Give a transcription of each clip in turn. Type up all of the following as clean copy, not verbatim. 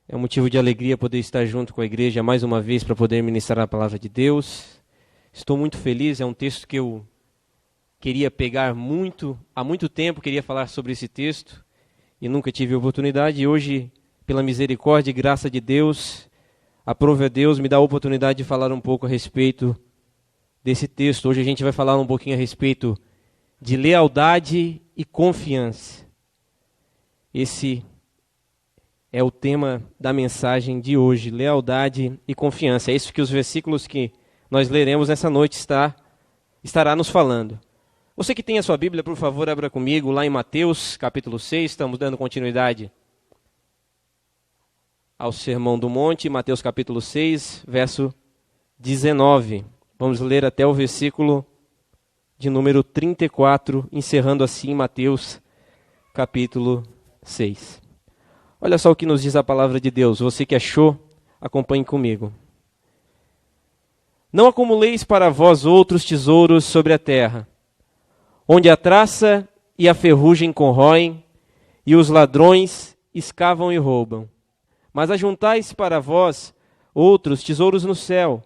É um motivo de alegria poder estar junto com a igreja mais uma vez para poder ministrar a palavra de Deus. Estou muito feliz, é um texto que eu queria pegar há muito tempo, queria falar sobre esse texto e nunca tive oportunidade. E hoje, pela misericórdia e graça de Deus, aprove a Deus, me dá a oportunidade de falar um pouco a respeito desse texto. Hoje a gente vai falar um pouquinho a respeito de lealdade e confiança. Esse é o tema da mensagem de hoje, lealdade e confiança. É isso que os versículos que nós leremos nessa noite estará nos falando. Você que tem a sua Bíblia, por favor, abra comigo lá em Mateus, capítulo 6. Estamos dando continuidade ao Sermão do Monte, Mateus capítulo 6, verso 19. Vamos ler até o versículo de número 34, encerrando assim Mateus capítulo 6. Olha só o que nos diz a palavra de Deus. Você que achou, acompanhe comigo. Não acumuleis para vós outros tesouros sobre a terra, onde a traça e a ferrugem corroem, e os ladrões escavam e roubam. Mas ajuntais para vós outros tesouros no céu,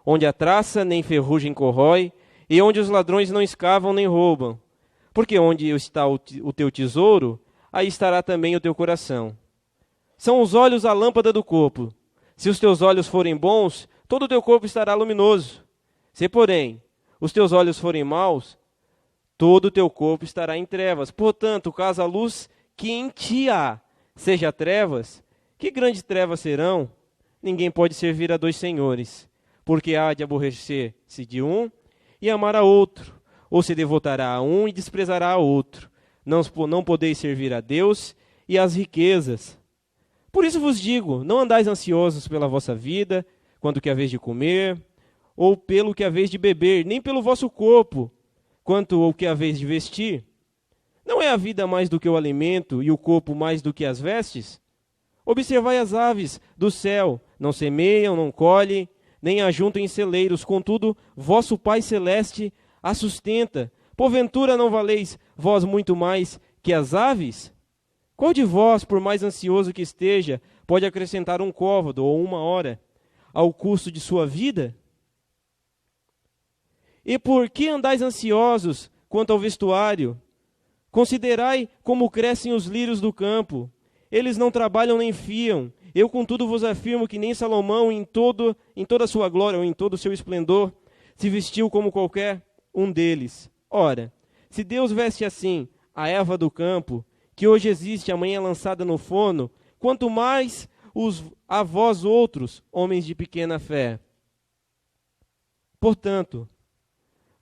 onde a traça nem ferrugem corrói, e onde os ladrões não escavam nem roubam. Porque onde está o teu tesouro, aí estará também o teu coração. São os olhos a lâmpada do corpo. Se os teus olhos forem bons, todo o teu corpo estará luminoso. Se, porém, os teus olhos forem maus, todo o teu corpo estará em trevas. Portanto, caso a luz que em ti há seja trevas, que grandes trevas serão? Ninguém pode servir a dois senhores, porque há de aborrecer-se de um e amar a outro, ou se devotará a um e desprezará a outro. Não podeis servir a Deus e às riquezas. Por isso vos digo, não andais ansiosos pela vossa vida, quanto que haveis de comer, ou pelo que haveis de beber, nem pelo vosso corpo, quanto ao que haveis de vestir. Não é a vida mais do que o alimento, e o corpo mais do que as vestes? Observai as aves do céu, não semeiam, não colhem, nem ajuntam em celeiros, contudo, vosso Pai Celeste a sustenta. Porventura não valeis vós muito mais que as aves? Qual de vós, por mais ansioso que esteja, pode acrescentar um côvado ou uma hora ao custo de sua vida? E por que andais ansiosos quanto ao vestuário? Considerai como crescem os lírios do campo. Eles não trabalham nem fiam. Eu, contudo, vos afirmo que nem Salomão, em toda a sua glória, ou em todo o seu esplendor, se vestiu como qualquer um deles. Ora, se Deus veste assim a erva do campo, que hoje existe, amanhã é lançada no forno, quanto mais a vós outros, homens de pequena fé. Portanto,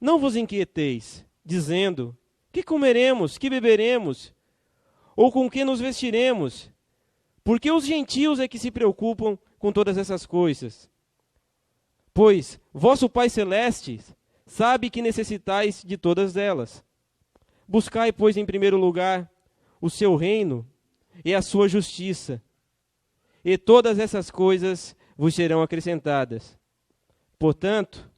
não vos inquieteis, dizendo, que comeremos, que beberemos, ou com que nos vestiremos? Porque os gentios é que se preocupam com todas essas coisas. Pois vosso Pai Celeste sabe que necessitais de todas elas. Buscai, pois, em primeiro lugar o seu reino e a sua justiça, e todas essas coisas vos serão acrescentadas. Portanto,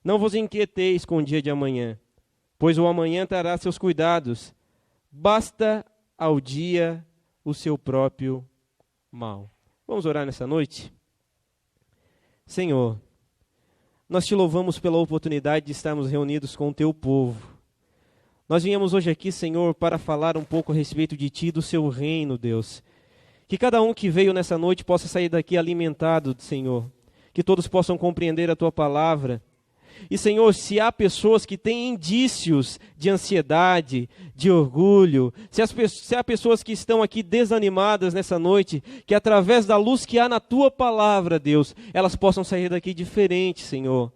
não vos inquieteis com o dia de amanhã, pois o amanhã trará seus cuidados. Basta ao dia o seu próprio mal. Vamos orar nessa noite? Senhor, nós te louvamos pela oportunidade de estarmos reunidos com o teu povo. Nós viemos hoje aqui, Senhor, para falar um pouco a respeito de Ti e do Seu reino, Deus. Que cada um que veio nessa noite possa sair daqui alimentado, Senhor. Que todos possam compreender a Tua palavra. E, Senhor, se há pessoas que têm indícios de ansiedade, de orgulho, se há pessoas que estão aqui desanimadas nessa noite, que através da luz que há na Tua palavra, Deus, elas possam sair daqui diferentes, Senhor.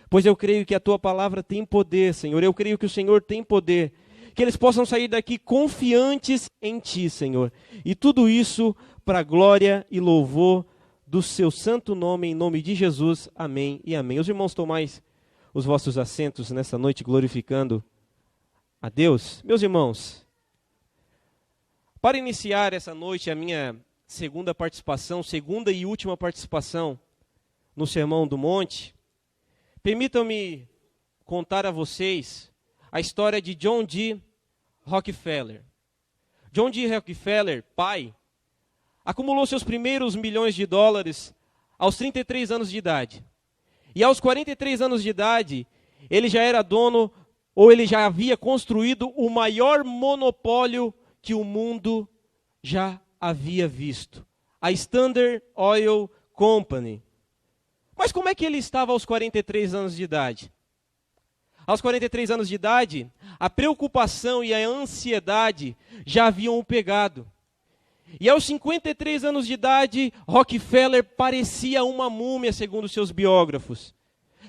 Pois eu creio que a Tua palavra tem poder, Senhor. Eu creio que o Senhor tem poder. Que eles possam sair daqui confiantes em Ti, Senhor. E tudo isso para a glória e louvor do Seu santo nome, em nome de Jesus. Amém e amém. Os irmãos tomais os vossos assentos nessa noite, glorificando a Deus. Meus irmãos, para iniciar essa noite a minha segunda e última participação no Sermão do Monte, permitam-me contar a vocês a história de John D. Rockefeller. John D. Rockefeller, pai, acumulou seus primeiros milhões de dólares aos 33 anos de idade. E aos 43 anos de idade, ele já era dono, ou ele já havia construído o maior monopólio que o mundo já havia visto. A Standard Oil Company. Mas como é que ele estava aos 43 anos de idade? Aos 43 anos de idade, a preocupação e a ansiedade já haviam o pegado. E aos 53 anos de idade, Rockefeller parecia uma múmia, segundo seus biógrafos.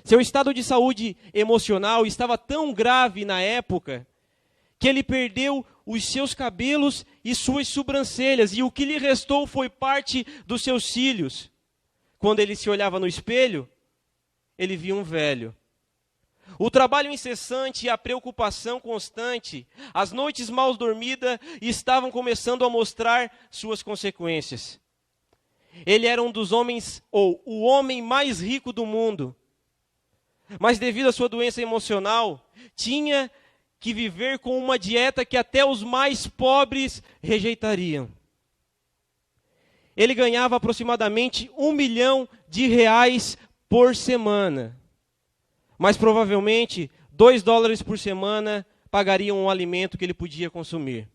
Seu estado de saúde emocional estava tão grave na época que ele perdeu os seus cabelos e suas sobrancelhas, e o que lhe restou foi parte dos seus cílios. Quando ele se olhava no espelho, ele via um velho. O trabalho incessante e a preocupação constante, as noites mal dormidas, estavam começando a mostrar suas consequências. Ele era um dos homens, ou o homem mais rico do mundo. Mas devido à sua doença emocional, tinha que viver com uma dieta que até os mais pobres rejeitariam. Ele ganhava aproximadamente R$1 milhão por semana. Mas provavelmente $2 por semana pagariam um alimento que ele podia consumir.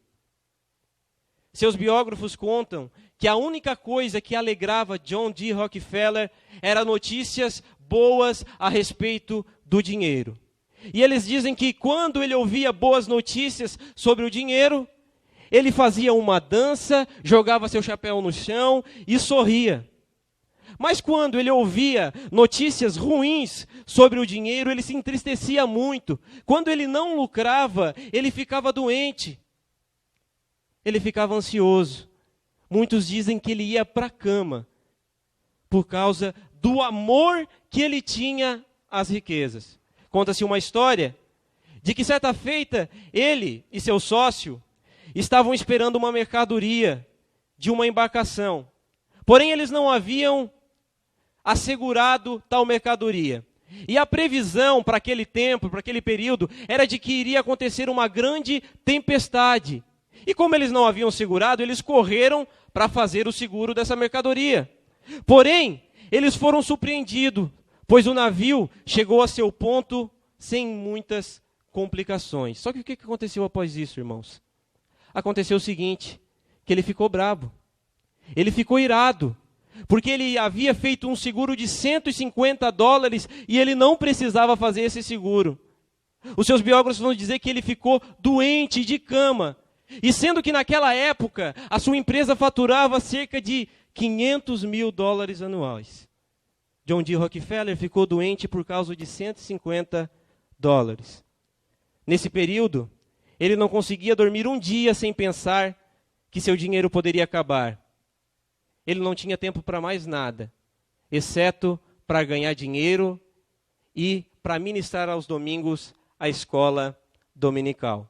Seus biógrafos contam que a única coisa que alegrava John D. Rockefeller era notícias boas a respeito do dinheiro. E eles dizem que quando ele ouvia boas notícias sobre o dinheiro, ele fazia uma dança, jogava seu chapéu no chão e sorria. Mas quando ele ouvia notícias ruins sobre o dinheiro, ele se entristecia muito. Quando ele não lucrava, ele ficava doente. Ele ficava ansioso. Muitos dizem que ele ia para a cama por causa do amor que ele tinha às riquezas. Conta-se uma história de que certa feita ele e seu sócio estavam esperando uma mercadoria de uma embarcação. Porém, eles não haviam assegurado tal mercadoria. E a previsão para aquele tempo, para aquele período, era de que iria acontecer uma grande tempestade. E como eles não haviam segurado, eles correram para fazer o seguro dessa mercadoria. Porém, eles foram surpreendidos, pois o navio chegou a seu ponto sem muitas complicações. Só que o que aconteceu após isso, irmãos? Aconteceu o seguinte, que ele ficou bravo. Ele ficou irado. Porque ele havia feito um seguro de $150 e ele não precisava fazer esse seguro. Os seus biógrafos vão dizer que ele ficou doente de cama. E sendo que naquela época a sua empresa faturava cerca de $500 mil anuais. John D. Rockefeller ficou doente por causa de $150. Nesse período, ele não conseguia dormir um dia sem pensar que seu dinheiro poderia acabar. Ele não tinha tempo para mais nada, exceto para ganhar dinheiro e para ministrar aos domingos a escola dominical.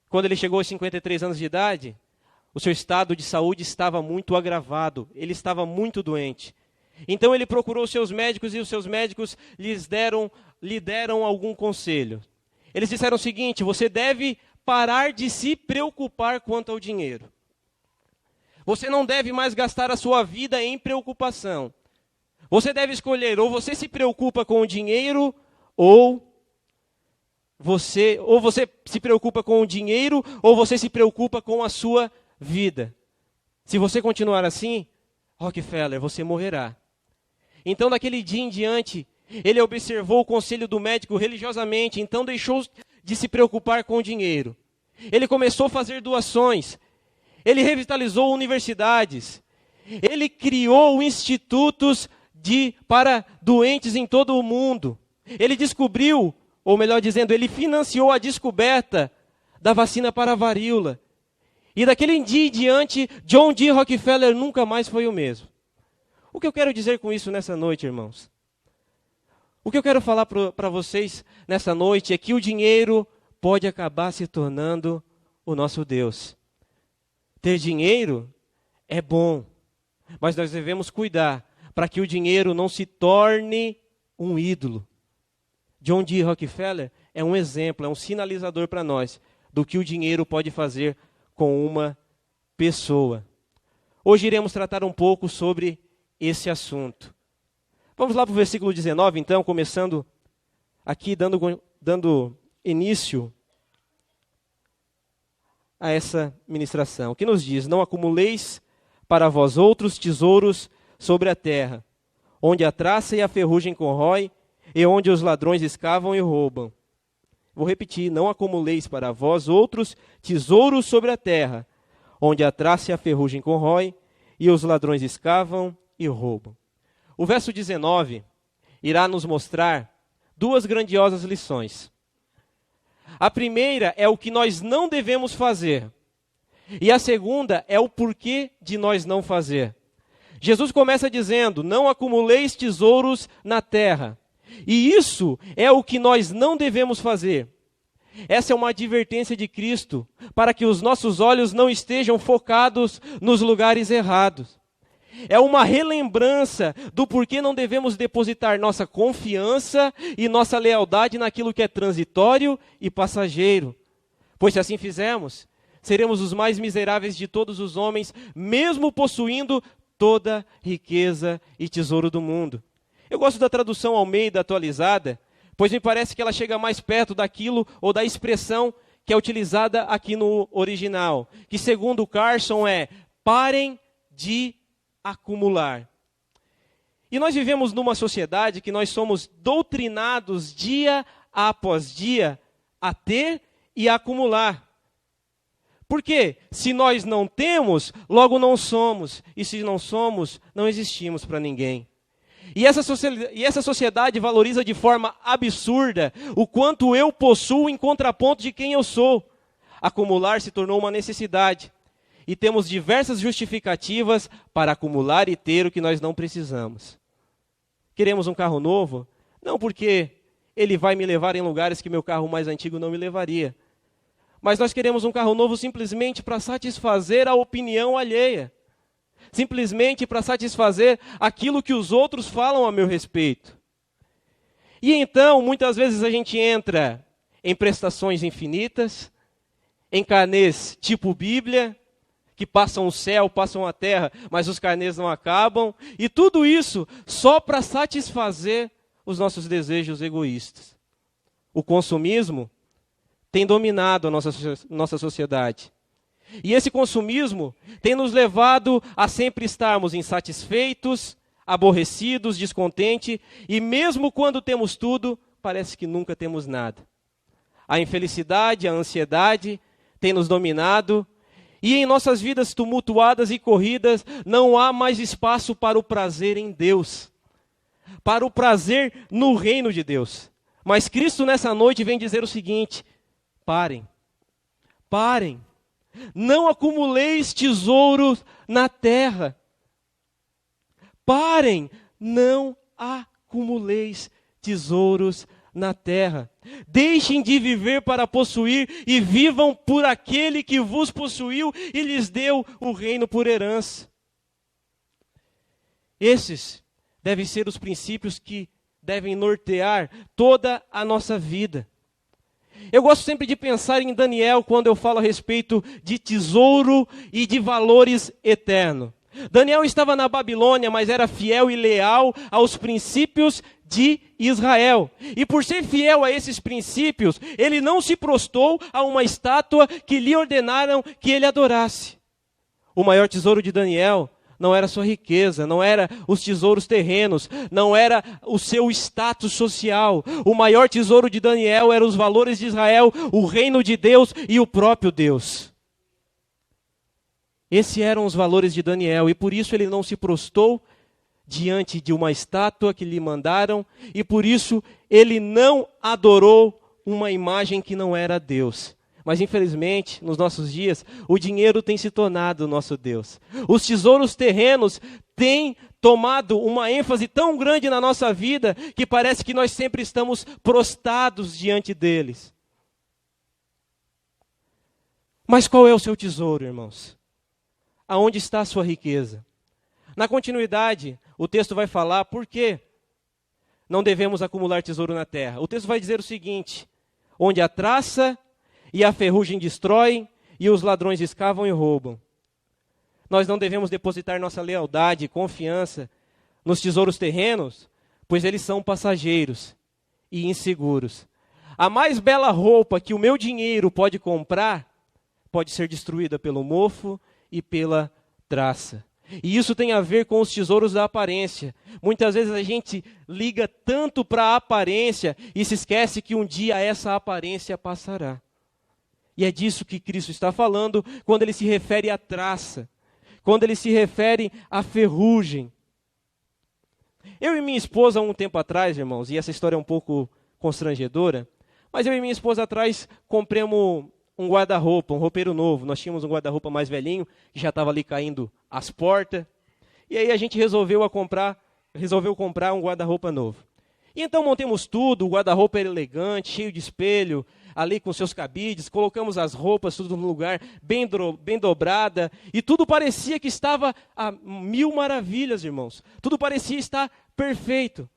Quando ele chegou aos 53 anos de idade, o seu estado de saúde estava muito agravado, ele estava muito doente. Então ele procurou os seus médicos e os seus médicos lhe deram algum conselho. Eles disseram o seguinte: você deve parar de se preocupar quanto ao dinheiro. Você não deve mais gastar a sua vida em preocupação. Você deve escolher, ou você se preocupa com o dinheiro, ou você se preocupa com o dinheiro, ou você se preocupa com a sua vida. Se você continuar assim, Rockefeller, você morrerá. Então, daquele dia em diante, ele observou o conselho do médico religiosamente, então deixou de se preocupar com o dinheiro. Ele começou a fazer doações. Ele revitalizou universidades. Ele criou institutos para doentes em todo o mundo. Ele descobriu, ou melhor dizendo, ele financiou a descoberta da vacina para a varíola. E daquele dia em diante, John D. Rockefeller nunca mais foi o mesmo. O que eu quero dizer com isso nessa noite, irmãos? O que eu quero falar para vocês nessa noite é que o dinheiro pode acabar se tornando o nosso Deus. Ter dinheiro é bom, mas nós devemos cuidar para que o dinheiro não se torne um ídolo. John D. Rockefeller é um exemplo, é um sinalizador para nós do que o dinheiro pode fazer com uma pessoa. Hoje iremos tratar um pouco sobre esse assunto. Vamos lá para o versículo 19, então, começando aqui, dando início a essa ministração, que nos diz: não acumuleis para vós outros tesouros sobre a terra, onde a traça e a ferrugem corrói, e onde os ladrões escavam e roubam. Vou repetir: não acumuleis para vós outros tesouros sobre a terra, onde a traça e a ferrugem corrói, e os ladrões escavam e roubam. O verso 19 irá nos mostrar duas grandiosas lições. A primeira é o que nós não devemos fazer. E a segunda é o porquê de nós não fazer. Jesus começa dizendo: não acumuleis tesouros na terra. E isso é o que nós não devemos fazer. Essa é uma advertência de Cristo para que os nossos olhos não estejam focados nos lugares errados. É uma relembrança do porquê não devemos depositar nossa confiança e nossa lealdade naquilo que é transitório e passageiro. Pois se assim fizermos, seremos os mais miseráveis de todos os homens, mesmo possuindo toda riqueza e tesouro do mundo. Eu gosto da tradução Almeida atualizada, pois me parece que ela chega mais perto daquilo ou da expressão que é utilizada aqui no original, que segundo Carson é: parem de acumular. E nós vivemos numa sociedade que nós somos doutrinados dia após dia a ter e a acumular. Porque se nós não temos, logo não somos. E se não somos, não existimos para ninguém. E essa sociedade valoriza de forma absurda o quanto eu possuo em contraponto de quem eu sou. Acumular se tornou uma necessidade. E temos diversas justificativas para acumular e ter o que nós não precisamos. Queremos um carro novo? Não porque ele vai me levar em lugares que meu carro mais antigo não me levaria. Mas nós queremos um carro novo simplesmente para satisfazer a opinião alheia. Simplesmente para satisfazer aquilo que os outros falam a meu respeito. E então, muitas vezes a gente entra em prestações infinitas, em carnês tipo Bíblia, que passam o céu, passam a terra, mas os carnês não acabam. E tudo isso só para satisfazer os nossos desejos egoístas. O consumismo tem dominado a nossa sociedade. E esse consumismo tem nos levado a sempre estarmos insatisfeitos, aborrecidos, descontentes, e mesmo quando temos tudo, parece que nunca temos nada. A infelicidade, a ansiedade tem nos dominado, e em nossas vidas tumultuadas e corridas, não há mais espaço para o prazer em Deus, para o prazer no reino de Deus. Mas Cristo nessa noite vem dizer o seguinte: parem, não acumuleis tesouros na terra. Parem, não acumuleis tesouros na terra. Deixem de viver para possuir e vivam por aquele que vos possuiu e lhes deu o reino por herança. Esses devem ser os princípios que devem nortear toda a nossa vida. Eu gosto sempre de pensar em Daniel quando eu falo a respeito de tesouro e de valores eternos. Daniel estava na Babilônia, mas era fiel e leal aos princípios de Israel. E por ser fiel a esses princípios, ele não se prostrou a uma estátua que lhe ordenaram que ele adorasse. O maior tesouro de Daniel não era sua riqueza, não era os tesouros terrenos, não era o seu status social. O maior tesouro de Daniel eram os valores de Israel, o reino de Deus e o próprio Deus. Esses eram os valores de Daniel, e por isso ele não se prostrou diante de uma estátua que lhe mandaram, e por isso ele não adorou uma imagem que não era Deus. Mas infelizmente, nos nossos dias, o dinheiro tem se tornado o nosso Deus. Os tesouros terrenos têm tomado uma ênfase tão grande na nossa vida, que parece que nós sempre estamos prostrados diante deles. Mas qual é o seu tesouro, irmãos? Aonde está a sua riqueza? Na continuidade, o texto vai falar por que não devemos acumular tesouro na terra. O texto vai dizer o seguinte: onde a traça e a ferrugem destroem, e os ladrões escavam e roubam. nós não devemos depositar nossa lealdade e confiança nos tesouros terrenos, pois eles são passageiros e inseguros. A mais bela roupa que o meu dinheiro pode comprar pode ser destruída pelo mofo e pela traça. E isso tem a ver com os tesouros da aparência. Muitas vezes a gente liga tanto para a aparência e se esquece que um dia essa aparência passará. E é disso que Cristo está falando quando ele se refere à traça, quando ele se refere à ferrugem. Eu e minha esposa, um tempo atrás, irmãos, e essa história é um pouco constrangedora, mas eu e minha esposa atrás compramos um guarda-roupa, um roupeiro novo. Nós tínhamos um guarda-roupa mais velhinho, que já estava ali caindo as portas. E aí a gente resolveu comprar um guarda-roupa novo. E então montamos tudo, o guarda-roupa era elegante, cheio de espelho, ali com seus cabides, colocamos as roupas tudo no lugar, bem dobrada, e tudo parecia que estava a mil maravilhas, irmãos. Tudo parecia estar perfeito.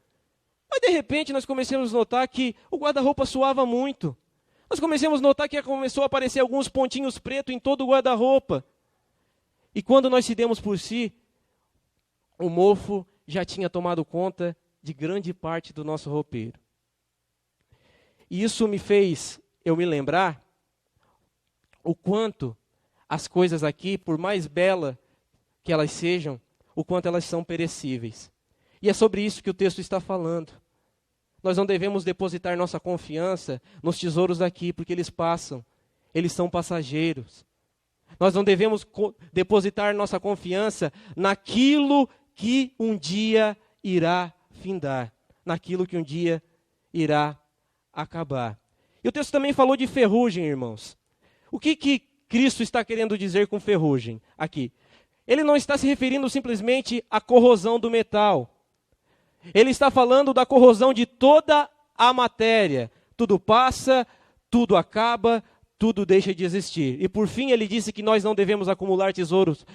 Mas de repente nós começamos a notar que o guarda-roupa suava muito. Nós começamos a notar que começou a aparecer alguns pontinhos pretos em todo o guarda-roupa. E quando nós se demos por si, o mofo já tinha tomado conta de grande parte do nosso roupeiro. E isso me fez eu me lembrar o quanto as coisas aqui, por mais belas que elas sejam, o quanto elas são perecíveis. E é sobre isso que o texto está falando. Nós não devemos depositar nossa confiança nos tesouros daqui, porque eles passam, eles são passageiros. Nós não devemos depositar nossa confiança naquilo que um dia irá findar, naquilo que um dia irá acabar. E o texto também falou de ferrugem, irmãos. O que Cristo está querendo dizer com ferrugem aqui? Ele não está se referindo simplesmente à corrosão do metal. Ele está falando da corrosão de toda a matéria. Tudo passa, tudo acaba, tudo deixa de existir. E por fim ele disse que nós não devemos acumular tesouros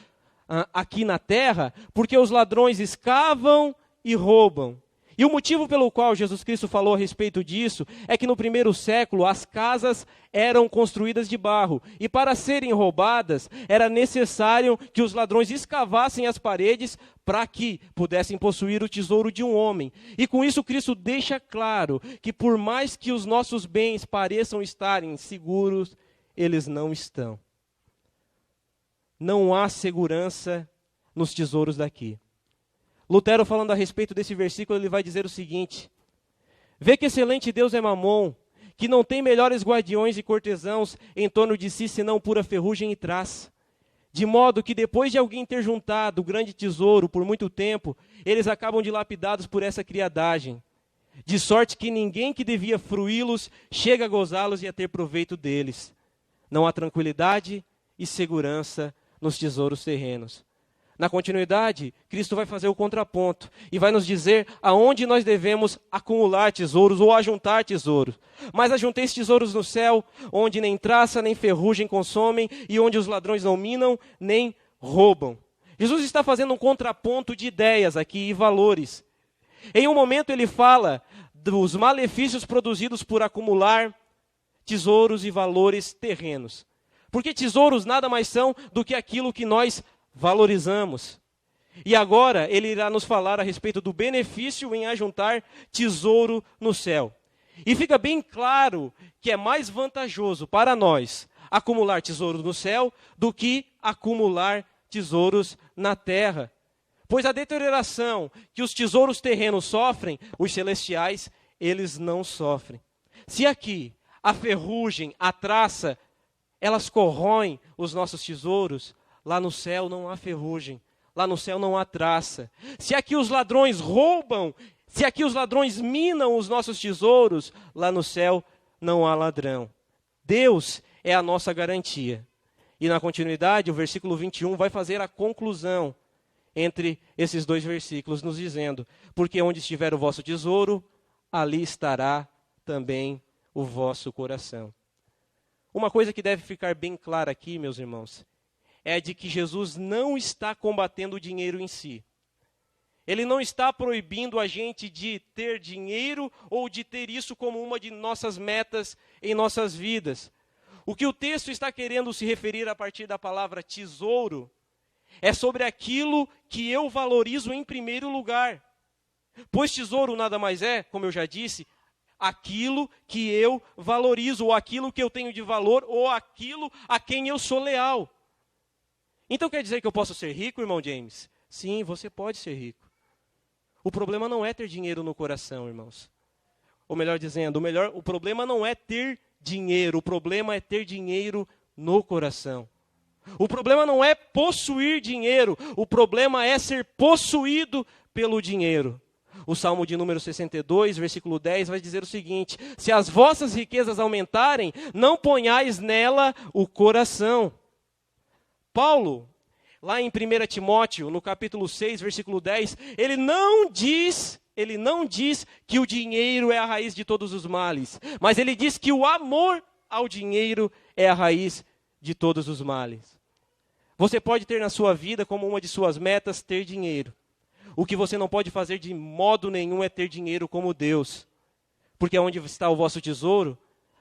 aqui na terra, porque os ladrões escavam e roubam. E o motivo pelo qual Jesus Cristo falou a respeito disso é que no primeiro século as casas eram construídas de barro. E para serem roubadas era necessário que os ladrões escavassem as paredes para que pudessem possuir o tesouro de um homem. E com isso Cristo deixa claro que por mais que os nossos bens pareçam estarem seguros, eles não estão. Não há segurança nos tesouros daqui. Lutero, falando a respeito desse versículo, ele vai dizer o seguinte: vê que excelente Deus é Mamon, que não tem melhores guardiões e cortesãos em torno de si, senão pura ferrugem e traça. De modo que depois de alguém ter juntado o grande tesouro por muito tempo, eles acabam dilapidados por essa criadagem. De sorte que ninguém que devia fruí-los chega a gozá-los e a ter proveito deles. Não há tranquilidade e segurança nos tesouros terrenos. Na continuidade, Cristo vai fazer o contraponto e vai nos dizer aonde nós devemos acumular tesouros ou ajuntar tesouros. Mas ajunteis tesouros no céu, onde nem traça nem ferrugem consomem e onde os ladrões não minam nem roubam. Jesus está fazendo um contraponto de ideias aqui e valores. Em um momento ele fala dos malefícios produzidos por acumular tesouros e valores terrenos. Porque tesouros nada mais são do que aquilo que nós valorizamos. E agora ele irá nos falar a respeito do benefício em ajuntar tesouro no céu. E fica bem claro que é mais vantajoso para nós acumular tesouros no céu do que acumular tesouros na terra. Pois a deterioração que os tesouros terrenos sofrem, os celestiais, eles não sofrem. Se aqui a ferrugem, a traça, elas corroem os nossos tesouros, lá no céu não há ferrugem, lá no céu não há traça. Se aqui os ladrões roubam, se aqui os ladrões minam os nossos tesouros, lá no céu não há ladrão. Deus é a nossa garantia. E na continuidade, o versículo 21 vai fazer a conclusão entre esses dois versículos, nos dizendo: porque onde estiver o vosso tesouro, ali estará também o vosso coração. Uma coisa que deve ficar bem clara aqui, meus irmãos, é de que Jesus não está combatendo o dinheiro em si. Ele não está proibindo a gente de ter dinheiro ou de ter isso como uma de nossas metas em nossas vidas. O que o texto está querendo se referir a partir da palavra tesouro É sobre aquilo que eu valorizo em primeiro lugar. Pois tesouro nada mais é, como eu já disse, aquilo que eu valorizo, ou aquilo que eu tenho de valor, ou aquilo a quem eu sou leal. Então quer dizer que eu posso ser rico, irmão James? Sim, você pode ser rico. O problema não é ter dinheiro no coração, irmãos. Ou melhor dizendo, o problema não é ter dinheiro, o problema é ter dinheiro no coração. O problema não é possuir dinheiro, o problema é ser possuído pelo dinheiro. O Salmo de número 62, versículo 10, vai dizer o seguinte: se as vossas riquezas aumentarem, não ponhais nela o coração. Paulo, lá em 1 Timóteo, no capítulo 6, versículo 10, ele não diz que o dinheiro é a raiz de todos os males, mas ele diz que o amor ao dinheiro é a raiz de todos os males. Você pode ter na sua vida como uma de suas metas ter dinheiro. O que você não pode fazer de modo nenhum é ter dinheiro como Deus. Porque onde está o vosso tesouro,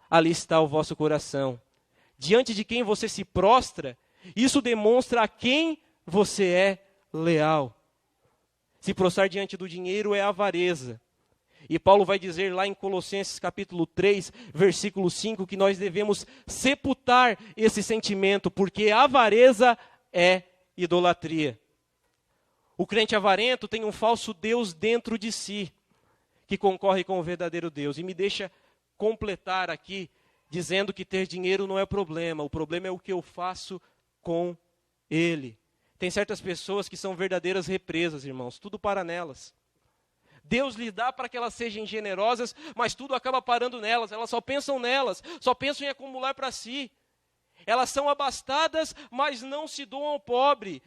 ali está o vosso coração. Diante de quem você se prostra, isso demonstra a quem você é leal. Se prostrar diante do dinheiro é avareza. E Paulo vai dizer lá em Colossenses capítulo 3, versículo 5, que nós devemos sepultar esse sentimento, porque avareza é idolatria. O crente avarento tem um falso Deus dentro de si, que concorre com o verdadeiro Deus. E me deixa completar aqui, dizendo que ter dinheiro não é problema, o problema é o que eu faço com ele. Tem certas pessoas que são verdadeiras represas, irmãos, tudo para nelas. Deus lhe dá para que elas sejam generosas, mas tudo acaba parando nelas. Elas só pensam nelas, só pensam em acumular para si. Elas são abastadas, mas não se doam ao pobre.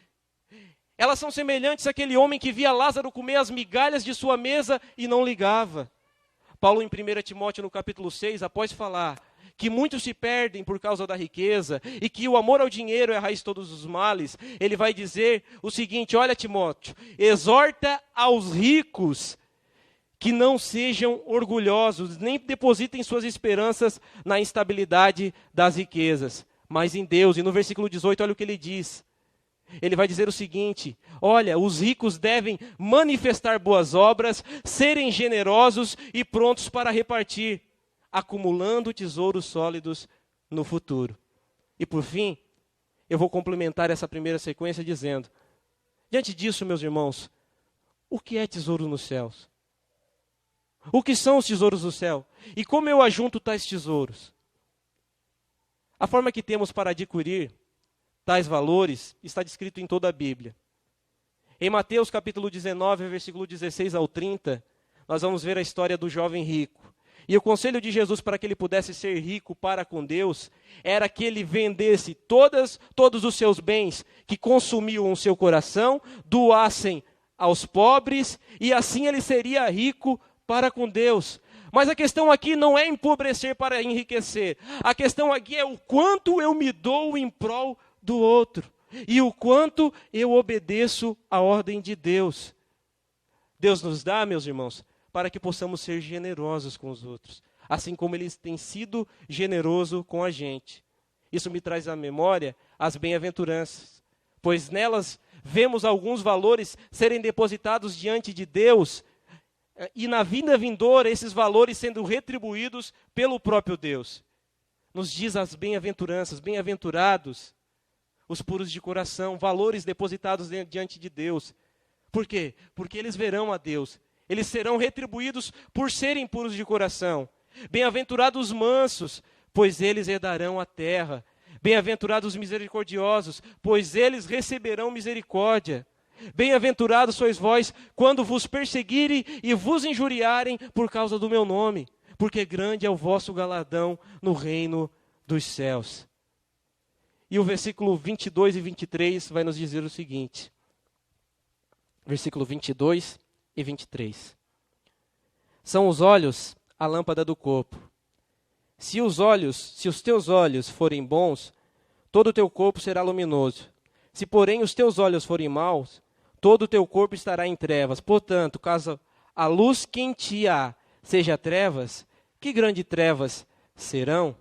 Elas são semelhantes àquele homem que via Lázaro comer as migalhas de sua mesa e não ligava. Paulo, em 1 Timóteo, no capítulo 6, após falar que muitos se perdem por causa da riqueza e que o amor ao dinheiro é a raiz de todos os males, ele vai dizer o seguinte: olha, Timóteo, exorta aos ricos que não sejam orgulhosos, nem depositem suas esperanças na instabilidade das riquezas, mas em Deus. E no versículo 18, olha o que ele diz. Ele vai dizer o seguinte: olha, os ricos devem manifestar boas obras, serem generosos e prontos para repartir, acumulando tesouros sólidos no futuro. E por fim, eu vou complementar essa primeira sequência dizendo, diante disso, meus irmãos, o que é tesouro nos céus? O que são os tesouros do céu? E como eu ajunto tais tesouros? A forma que temos para adquirir tais valores está descrito em toda a Bíblia. Em Mateus capítulo 19, versículo 16 ao 30, nós vamos ver a história do jovem rico. E o conselho de Jesus para que ele pudesse ser rico para com Deus era que ele vendesse todos os seus bens que consumiam o seu coração, doassem aos pobres, e assim ele seria rico para com Deus. Mas a questão aqui não é empobrecer para enriquecer. A questão aqui é o quanto eu me dou em prol do outro. E o quanto eu obedeço à ordem de Deus. Deus nos dá, meus irmãos, para que possamos ser generosos com os outros. Assim como Ele tem sido generoso com a gente. Isso me traz à memória as bem-aventuranças. Pois nelas vemos alguns valores serem depositados diante de Deus, e na vida vindoura, esses valores sendo retribuídos pelo próprio Deus. Nos diz as bem-aventuranças, bem-aventurados os puros de coração, valores depositados diante de Deus. Por quê? Porque eles verão a Deus. Eles serão retribuídos por serem puros de coração. Bem-aventurados os mansos, pois eles herdarão a terra. Bem-aventurados os misericordiosos, pois eles receberão misericórdia. Bem-aventurados sois vós quando vos perseguirem e vos injuriarem por causa do meu nome, porque grande é o vosso galardão no reino dos céus. E o versículo 22 e 23 vai nos dizer o seguinte. Versículo 22 e 23. São os olhos a lâmpada do corpo. Se os teus olhos forem bons, todo o teu corpo será luminoso. Se, porém, os teus olhos forem maus, todo o teu corpo estará em trevas. Portanto, caso a luz que em ti há seja trevas, que grandes trevas serão?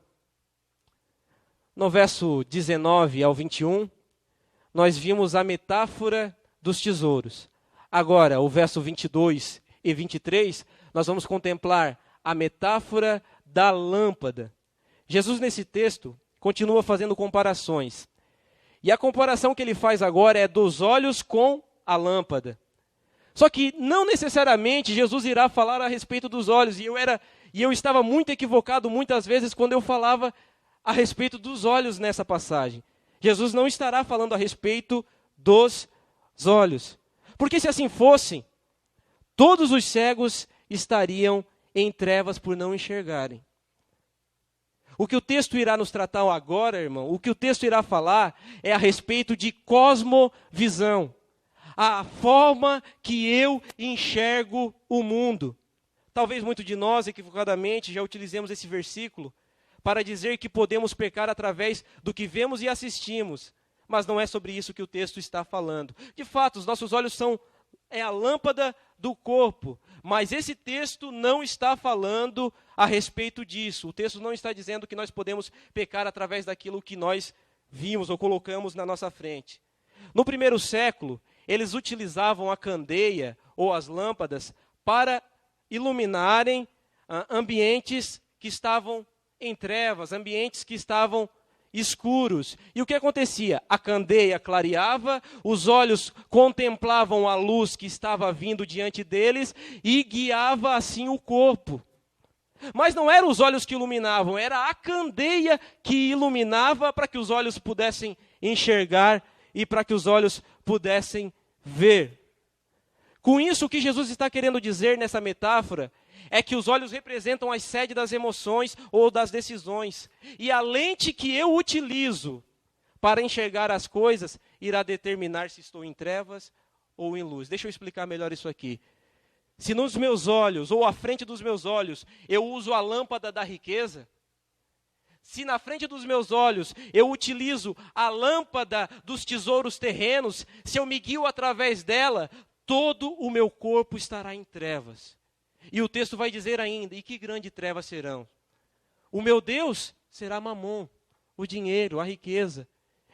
No verso 19 ao 21, nós vimos a metáfora dos tesouros. Agora, o verso 22 e 23, nós vamos contemplar a metáfora da lâmpada. Jesus, nesse texto, continua fazendo comparações. E a comparação que ele faz agora é dos olhos com a lâmpada. Só que não necessariamente Jesus irá falar a respeito dos olhos. E eu estava muito equivocado muitas vezes quando eu falava a respeito dos olhos nessa passagem. Jesus não estará falando a respeito dos olhos. Porque se assim fossem, todos os cegos estariam em trevas por não enxergarem. O que o texto irá nos tratar agora, irmão, o que o texto irá falar é a respeito de cosmovisão. A forma que eu enxergo o mundo. Talvez muitos de nós, equivocadamente, já utilizemos esse versículo para dizer que podemos pecar através do que vemos e assistimos. Mas não é sobre isso que o texto está falando. De fato, os nossos olhos é a lâmpada do corpo. Mas esse texto não está falando a respeito disso. O texto não está dizendo que nós podemos pecar através daquilo que nós vimos ou colocamos na nossa frente. No primeiro século, eles utilizavam a candeia ou as lâmpadas para iluminarem ambientes que estavam em trevas, ambientes que estavam escuros. E o que acontecia? A candeia clareava, os olhos contemplavam a luz que estava vindo diante deles e guiava assim o corpo. Mas não eram os olhos que iluminavam, era a candeia que iluminava para que os olhos pudessem enxergar e para que os olhos pudessem ver. Com isso, o que Jesus está querendo dizer nessa metáfora é que os olhos representam a sede das emoções ou das decisões. E a lente que eu utilizo para enxergar as coisas irá determinar se estou em trevas ou em luz. Deixa eu explicar melhor isso aqui. Se nos meus olhos, ou à frente dos meus olhos, eu uso a lâmpada da riqueza, se na frente dos meus olhos eu utilizo a lâmpada dos tesouros terrenos, se eu me guio através dela, todo o meu corpo estará em trevas. E o texto vai dizer ainda, e que grande trevas serão? O meu Deus será Mamom, o dinheiro, a riqueza,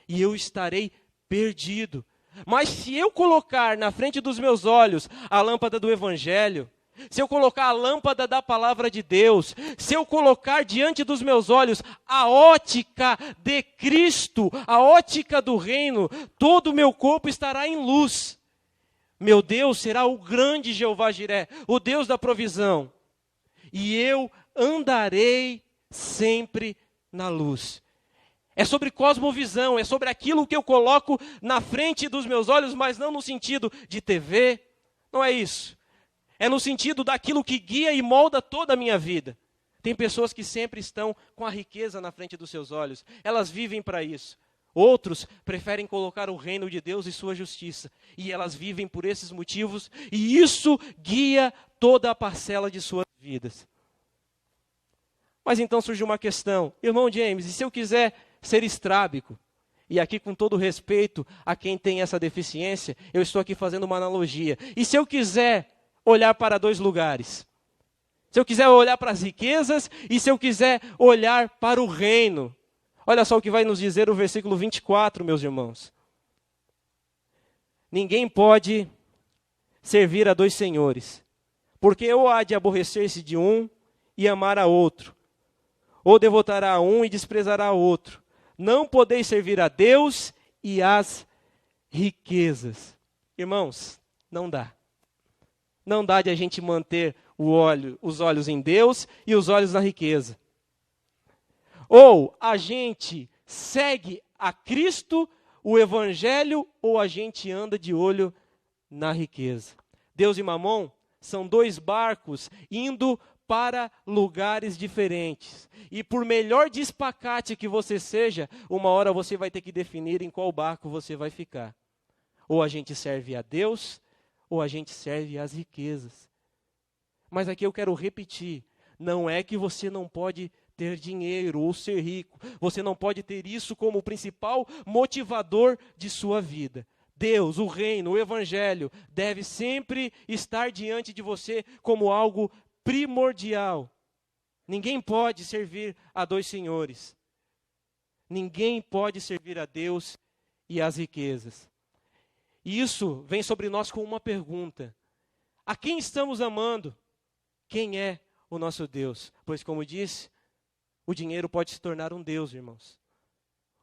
e eu estarei perdido. Mas se eu colocar na frente dos meus olhos a lâmpada do Evangelho, se eu colocar a lâmpada da palavra de Deus, se eu colocar diante dos meus olhos a ótica de Cristo, a ótica do reino, todo o meu corpo estará em luz. Meu Deus será o grande Jeová Jiré, o Deus da provisão. E eu andarei sempre na luz. É sobre cosmovisão, é sobre aquilo que eu coloco na frente dos meus olhos, mas não no sentido de TV, não é isso. É no sentido daquilo que guia e molda toda a minha vida. Tem pessoas que sempre estão com a riqueza na frente dos seus olhos, elas vivem para isso. Outros preferem colocar o reino de Deus e sua justiça, e elas vivem por esses motivos, e isso guia toda a parcela de suas vidas. Mas então surge uma questão, irmão James, e se eu quiser ser estrábico? E aqui, com todo respeito a quem tem essa deficiência, eu estou aqui fazendo uma analogia. E se eu quiser olhar para dois lugares? Se eu quiser olhar para as riquezas e se eu quiser olhar para o reino? Olha só o que vai nos dizer o versículo 24, meus irmãos. Ninguém pode servir a dois senhores, porque ou há de aborrecer-se de um e amar a outro, ou devotará a um e desprezará a outro. Não podeis servir a Deus e às riquezas. Irmãos, não dá. Não dá de a gente manter os olhos em Deus e os olhos na riqueza. Ou a gente segue a Cristo, o Evangelho, ou a gente anda de olho na riqueza. Deus e Mamom são dois barcos indo para lugares diferentes. E por melhor despacate que você seja, uma hora você vai ter que definir em qual barco você vai ficar. Ou a gente serve a Deus, ou a gente serve às riquezas. Mas aqui eu quero repetir, não é que você não pode ter dinheiro ou ser rico. Você não pode ter isso como o principal motivador de sua vida. Deus, o reino, o evangelho deve sempre estar diante de você como algo primordial. Ninguém pode servir a dois senhores. Ninguém pode servir a Deus e as riquezas. E isso vem sobre nós com uma pergunta: a quem estamos amando? Quem é o nosso Deus? Pois, como disse, o dinheiro pode se tornar um Deus, irmãos.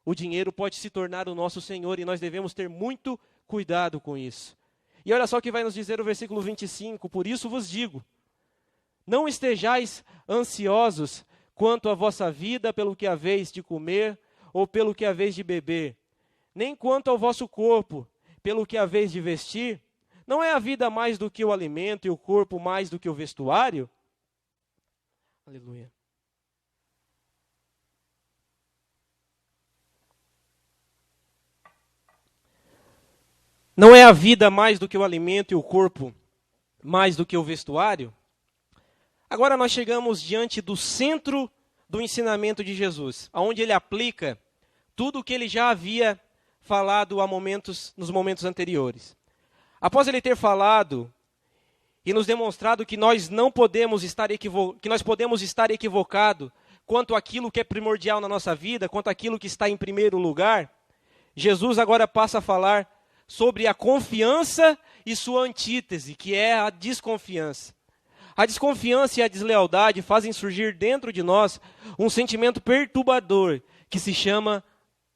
O dinheiro pode se tornar o nosso Senhor e nós devemos ter muito cuidado com isso. E olha só o que vai nos dizer o versículo 25: por isso vos digo, não estejais ansiosos quanto à vossa vida pelo que haveis de comer ou pelo que haveis de beber, nem quanto ao vosso corpo pelo que haveis de vestir. Não é a vida mais do que o alimento e o corpo mais do que o vestuário? Aleluia. Não é a vida mais do que o alimento e o corpo mais do que o vestuário? Agora nós chegamos diante do centro do ensinamento de Jesus, onde ele aplica tudo o que ele já havia falado nos momentos anteriores. Após ele ter falado e nos demonstrado que nós podemos estar equivocados quanto àquilo que é primordial na nossa vida, quanto àquilo que está em primeiro lugar, Jesus agora passa a falar sobre a confiança e sua antítese, que é a desconfiança. A desconfiança e a deslealdade fazem surgir dentro de nós um sentimento perturbador que se chama